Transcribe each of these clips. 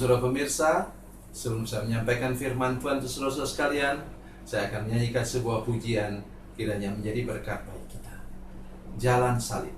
saudara pemirsa, sebelum saya menyampaikan firman Tuhan untuk saudara sekalian, saya akan menyanyikan sebuah pujian kiranya menjadi berkat bagi kita. Jalan Salib.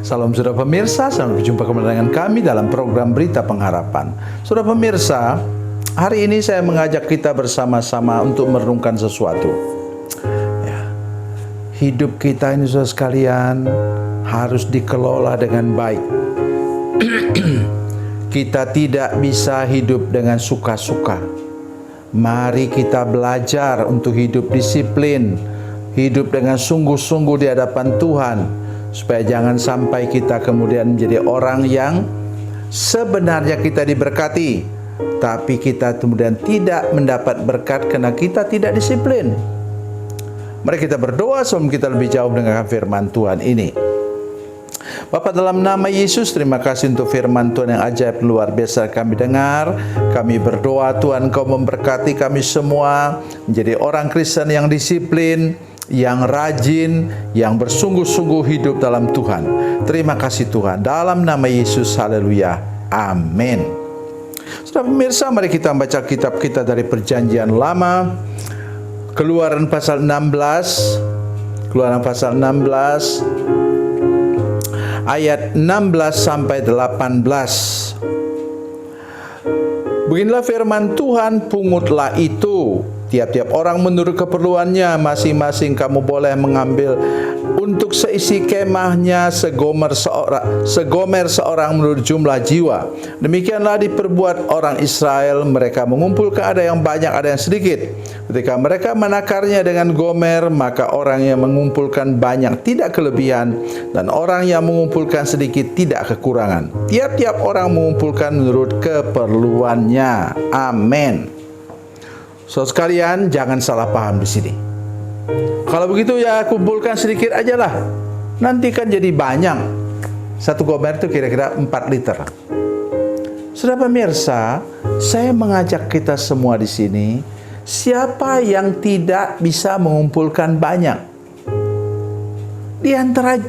Salam saudara pemirsa, selamat berjumpa kembali dengan kami dalam program Berita Pengharapan. Saudara pemirsa, hari ini saya mengajak kita bersama-sama untuk merenungkan sesuatu. Ya, hidup kita ini saudara sekalian harus dikelola dengan baik. Kita tidak bisa hidup dengan suka-suka. Mari kita belajar untuk hidup disiplin, hidup dengan sungguh-sungguh di hadapan Tuhan, supaya jangan sampai kita kemudian menjadi orang yang sebenarnya kita diberkati, tapi kita kemudian tidak mendapat berkat karena kita tidak disiplin. Mari kita berdoa sebelum kita lebih jauh mendengarkan firman Tuhan ini. Bapa, dalam nama Yesus, terima kasih untuk firman Tuhan yang ajaib luar biasa kami dengar. Kami berdoa Tuhan Kau memberkati kami semua menjadi orang Kristen yang disiplin, yang rajin, yang bersungguh-sungguh hidup dalam Tuhan. Terima kasih Tuhan, dalam nama Yesus, haleluya, amin. Saudara pemirsa, mari kita baca kitab kita dari Perjanjian Lama, Keluaran pasal 16, Keluaran pasal 16, ayat 16 sampai 18. Beginilah firman Tuhan, pungutlah itu, tiap-tiap orang menurut keperluannya, masing-masing kamu boleh mengambil untuk seisi kemahnya segomer seorang menurut jumlah jiwa. Demikianlah diperbuat orang Israel, mereka mengumpulkan ada yang banyak, ada yang sedikit. Ketika mereka menakarnya dengan gomer, maka orang yang mengumpulkan banyak tidak kelebihan, dan orang yang mengumpulkan sedikit tidak kekurangan. Tiap-tiap orang mengumpulkan menurut keperluannya. Amin. So sekalian, jangan salah paham di sini. Kalau begitu ya kumpulkan sedikit aja lah. Nanti kan jadi banyak. Satu gomer itu kira-kira 4 liter. Saudara pemirsa, saya mengajak kita semua di sini, siapa yang tidak bisa mengumpulkan banyak? Di antara 2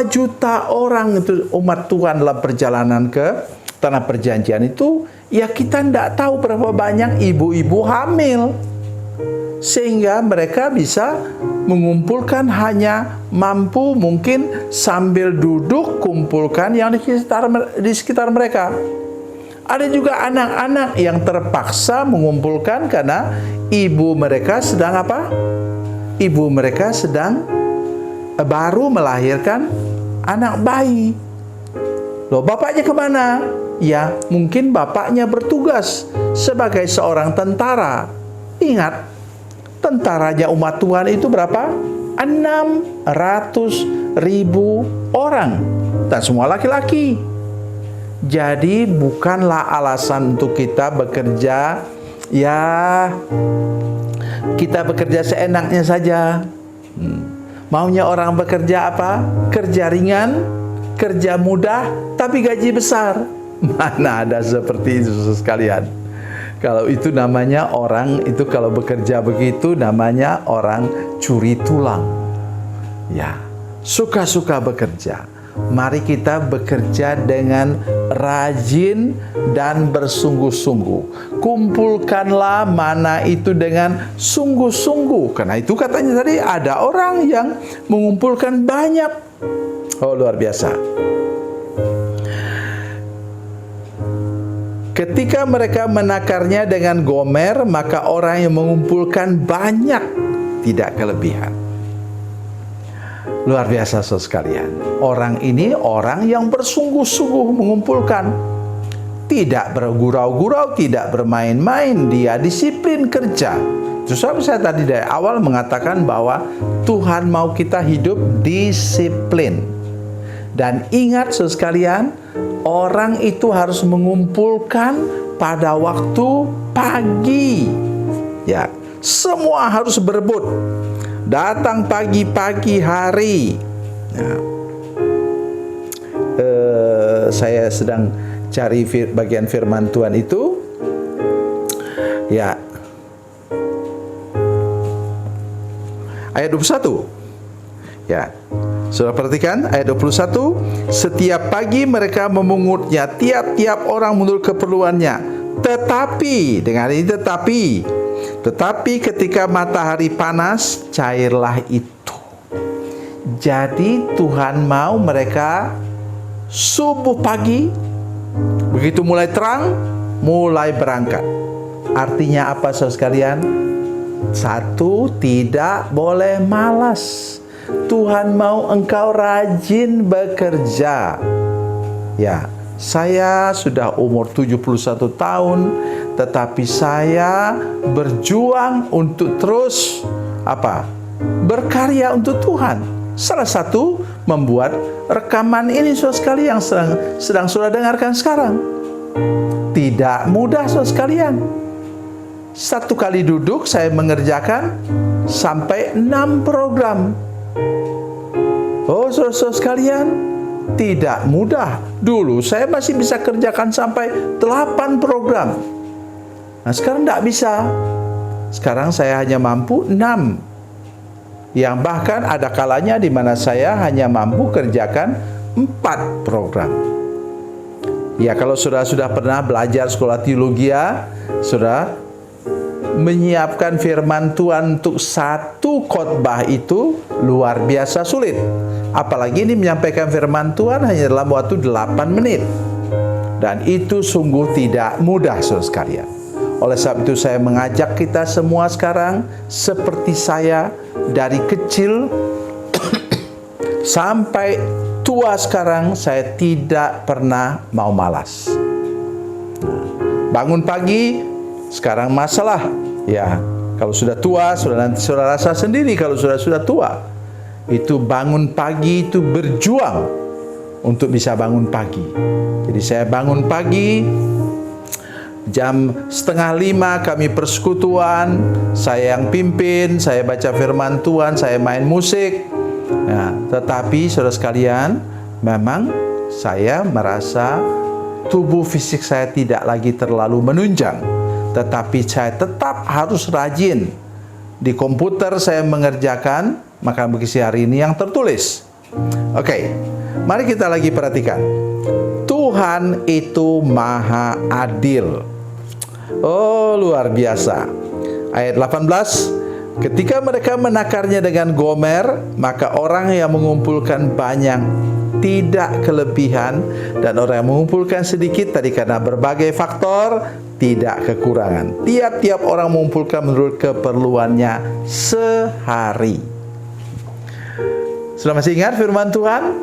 juta orang itu umat Tuhan dalam perjalanan ke Tanah Perjanjian itu, ya kita tidak tahu berapa banyak ibu-ibu hamil. Sehingga mereka bisa mengumpulkan hanya mampu mungkin sambil duduk kumpulkan yang di sekitar mereka. Ada juga anak-anak yang terpaksa mengumpulkan karena ibu mereka sedang apa? Ibu mereka sedang baru melahirkan anak bayi. Loh, bapaknya kemana? Ya, mungkin bapaknya bertugas sebagai seorang tentara. Ingat, tentaranya umat Tuhan itu berapa? 600.000 orang. Dan semua laki-laki. Jadi bukanlah alasan untuk kita bekerja, ya kita bekerja seenaknya saja. Maunya orang bekerja apa? Kerja ringan, kerja mudah, tapi gaji besar. Mana ada seperti itu, saudara sekalian. Kalau itu namanya orang, itu kalau bekerja begitu namanya orang curi tulang. Ya, suka-suka bekerja. Mari kita bekerja dengan rajin dan bersungguh-sungguh. Kumpulkanlah mana itu dengan sungguh-sungguh. Karena itu katanya tadi ada orang yang mengumpulkan banyak. Oh, luar biasa. Ketika mereka menakarnya dengan gomer, maka orang yang mengumpulkan banyak tidak kelebihan. Luar biasa, saudara sekalian. Orang ini orang yang bersungguh-sungguh mengumpulkan. Tidak bergurau-gurau, tidak bermain-main. Dia disiplin kerja. Justru saya tadi dari awal mengatakan bahwa Tuhan mau kita hidup disiplin. Dan ingat, saudara sekalian, orang itu harus mengumpulkan pada waktu pagi. Ya, semua harus berebut. Datang pagi-pagi hari. Nah, saya sedang cari bagian firman Tuhan itu. Ya. Ayat 21. Ya. Saudara perhatikan ayat 21. Setiap pagi mereka memungutnya, tiap-tiap orang menurut keperluannya. Tetapi, dengan ini tetapi ketika matahari panas, cairlah itu. Jadi Tuhan mau mereka subuh pagi, begitu mulai terang, mulai berangkat. Artinya apa, saudara sekalian? Satu, tidak boleh malas. Tuhan mau engkau rajin bekerja. Ya, saya sudah umur 71 tahun, tetapi saya berjuang untuk terus berkarya untuk Tuhan. Salah satu membuat rekaman ini, saudara sekalian, yang sedang saudara dengarkan sekarang. Tidak mudah, saudara sekalian. Satu kali duduk saya mengerjakan sampai 6 program. Oh, saudara sekalian, tidak mudah. Dulu saya masih bisa kerjakan sampai 8 program. Nah, sekarang tidak bisa. Sekarang saya hanya mampu 6. Yang bahkan ada kalanya di mana saya hanya mampu kerjakan 4 program. Ya, kalau sudah pernah belajar sekolah teologi, sudah menyiapkan firman Tuhan untuk satu khotbah itu luar biasa sulit. Apalagi ini menyampaikan firman Tuhan hanya dalam waktu 8 menit. Dan itu sungguh tidak mudah, saudara sekalian. Oleh sebab itu saya mengajak kita semua sekarang, seperti saya, dari kecil sampai tua sekarang, saya tidak pernah mau malas. Bangun pagi, sekarang masalah. Ya, kalau sudah tua, nanti saudara rasa sendiri kalau sudah tua. Itu bangun pagi itu berjuang untuk bisa bangun pagi. Jadi saya bangun pagi, Jam 4:30 kami persekutuan, saya yang pimpin, saya baca firman Tuhan, saya main musik. Nah, tetapi saudara sekalian, memang saya merasa tubuh fisik saya tidak lagi terlalu menunjang, tetapi saya tetap harus rajin. Di komputer saya mengerjakan makan bergizi hari ini yang tertulis. Oke, mari kita lagi perhatikan. Tuhan itu maha adil. Oh, luar biasa. Ayat 18, ketika mereka menakarnya dengan Gomer, maka orang yang mengumpulkan banyak tidak kelebihan, dan orang yang mengumpulkan sedikit tadi karena berbagai faktor tidak kekurangan. Tiap-tiap orang mengumpulkan menurut keperluannya sehari. Sudah masih ingat firman Tuhan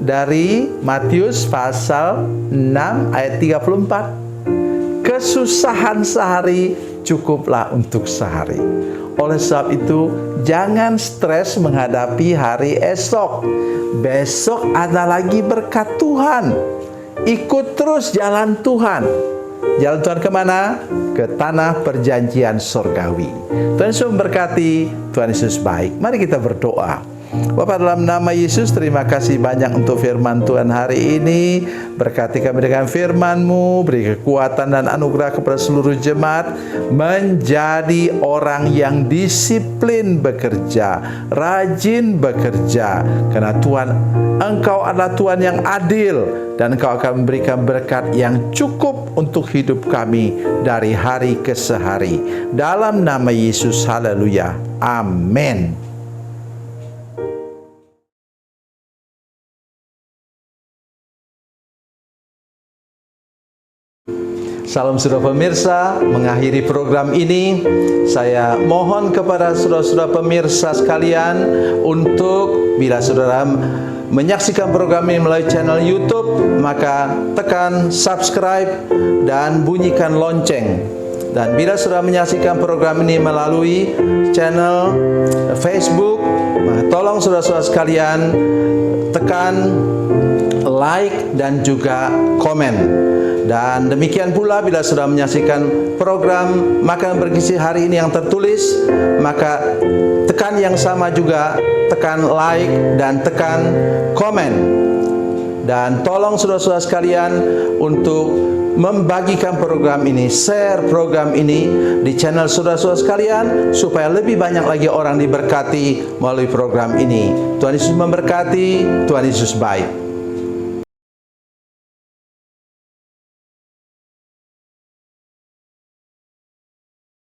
dari Matius pasal 6 ayat 34? Kesusahan sehari cukuplah untuk sehari. Oleh sebab itu, jangan stres menghadapi hari esok. Besok ada lagi berkat Tuhan. Ikut terus jalan Tuhan. Jalan Tuhan kemana? Ke tanah perjanjian surgawi. Tuhan Yesus memberkati, Tuhan Yesus baik. Mari kita berdoa. Bapa, dalam nama Yesus, terima kasih banyak untuk firman Tuhan hari ini. Berkati kami dengan firman-Mu, beri kekuatan dan anugerah kepada seluruh jemaat, menjadi orang yang disiplin bekerja, rajin bekerja. Karena Tuhan, Engkau adalah Tuhan yang adil, dan Engkau akan memberikan berkat yang cukup untuk hidup kami dari hari ke hari. Dalam nama Yesus, haleluya, amin. Salam saudara pemirsa, mengakhiri program ini, saya mohon kepada saudara-saudara pemirsa sekalian untuk bila saudara menyaksikan program ini melalui channel YouTube, maka tekan subscribe dan bunyikan lonceng. Dan bila saudara menyaksikan program ini melalui channel Facebook, tolong saudara-saudara sekalian tekan like dan juga komen. Dan demikian pula bila sudah menyaksikan program Makan Bergizi hari ini yang tertulis, maka tekan yang sama juga, tekan like dan tekan komen. Dan tolong saudara-saudara sekalian untuk membagikan program ini, share program ini di channel saudara-saudara sekalian, supaya lebih banyak lagi orang diberkati melalui program ini. Tuhan Yesus memberkati, Tuhan Yesus baik.